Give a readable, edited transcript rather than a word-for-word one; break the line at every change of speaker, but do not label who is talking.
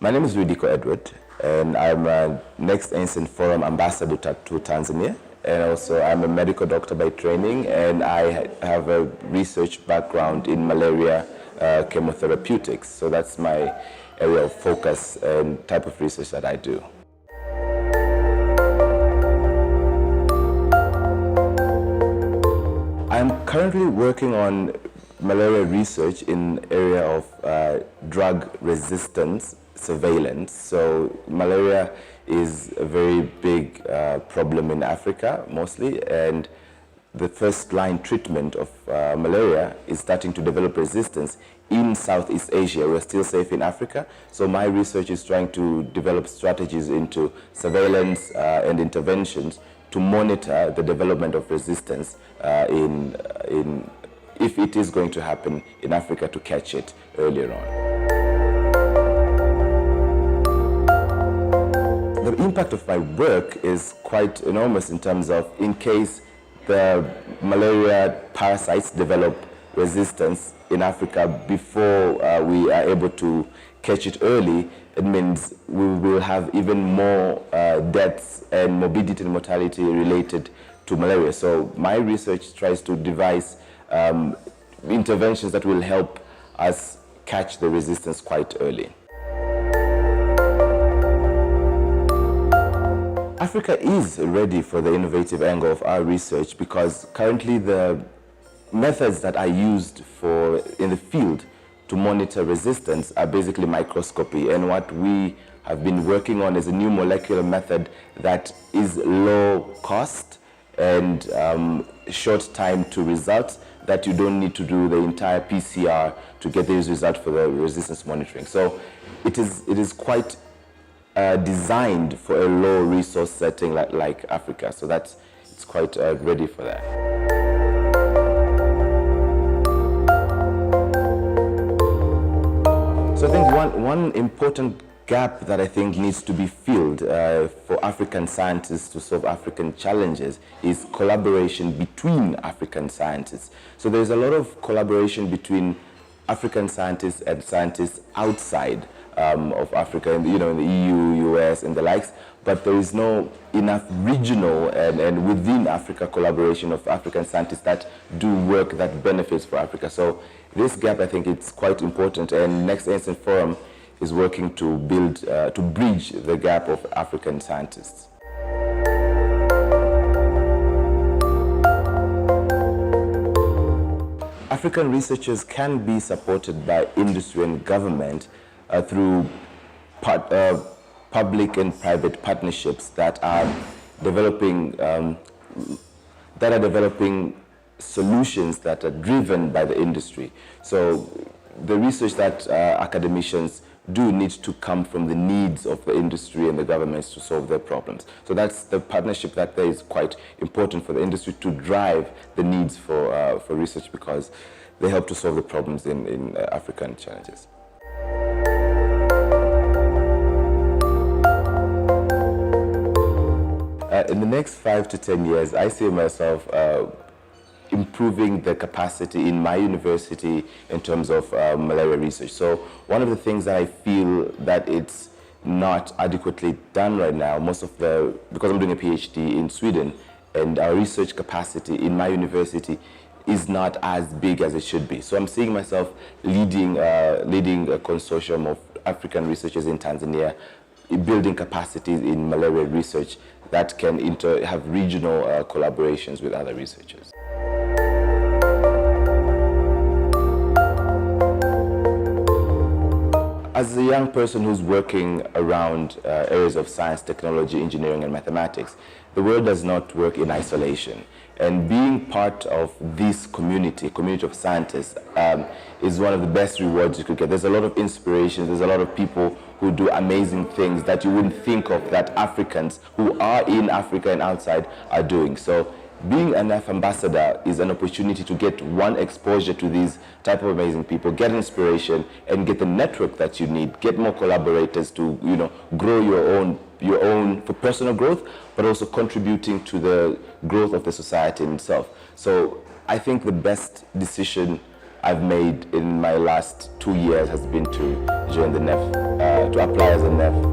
My name is Lwidiko, and I'm a Next Ancient Forum ambassador to Tanzania. And also I'm a medical doctor by training, and I have a research background in malaria chemotherapeutics. So that's my area of focus and type of research that I do. I'm currently working on malaria research in area of drug resistance surveillance. So malaria is a very big problem in Africa mostly, and the first line treatment of malaria is starting to develop resistance in Southeast Asia. We're still safe in Africa, so my research is trying to develop strategies into surveillance and interventions to monitor the development of resistance if it is going to happen in Africa, to catch it earlier on. The impact of my work is quite enormous in terms of, in case the malaria parasites develop resistance in Africa before we are able to catch it early, it means we will have even more deaths and morbidity and mortality related to malaria. So my research tries to devise interventions that will help us catch the resistance quite early. Africa is ready for the innovative angle of our research, because currently the methods that are used in the field to monitor resistance are basically microscopy, and what we have been working on is a new molecular method that is low cost and short time to results, that you don't need to do the entire PCR to get these results for the resistance monitoring. So it is quite designed for a low resource setting like Africa, so it's quite ready for that. So I think one important gap that I think needs to be filled for African scientists to solve African challenges is collaboration between African scientists. So there's a lot of collaboration between African scientists and scientists outside of Africa, in the EU, US, and the likes, but there is no enough regional and within Africa collaboration of African scientists that do work that benefits for Africa. So this gap, I think, it's quite important, and Next Ancient Forum is working to bridge the gap of African scientists. African researchers can be supported by industry and government through public and private partnerships that are developing solutions that are driven by the industry. So the research that academicians do needs to come from the needs of the industry and the governments to solve their problems. So that's the partnership that there is quite important for the industry to drive the needs for research, because they help to solve the problems in African challenges. In the next 5 to 10 years, I see myself improving the capacity in my university in terms of malaria research. So one of the things that I feel that it's not adequately done right now, because I'm doing a PhD in Sweden, and our research capacity in my university is not as big as it should be. So I'm seeing myself leading a consortium of African researchers in Tanzania, building capacities in malaria research that can have regional collaborations with other researchers. As a young person who's working around areas of science, technology, engineering, and mathematics, the world does not work in isolation. And being part of this community of scientists, is one of the best rewards you could get. There's a lot of inspirations, there's a lot of people who do amazing things that you wouldn't think of that Africans who are in Africa and outside are doing. So being a NEF ambassador is an opportunity to get exposure to these type of amazing people, get inspiration, and get the network that you need, get more collaborators to grow your own for personal growth, but also contributing to the growth of the society in itself. So I think the best decision I've made in my last 2 years has been to join the NEF to apply as a NEF.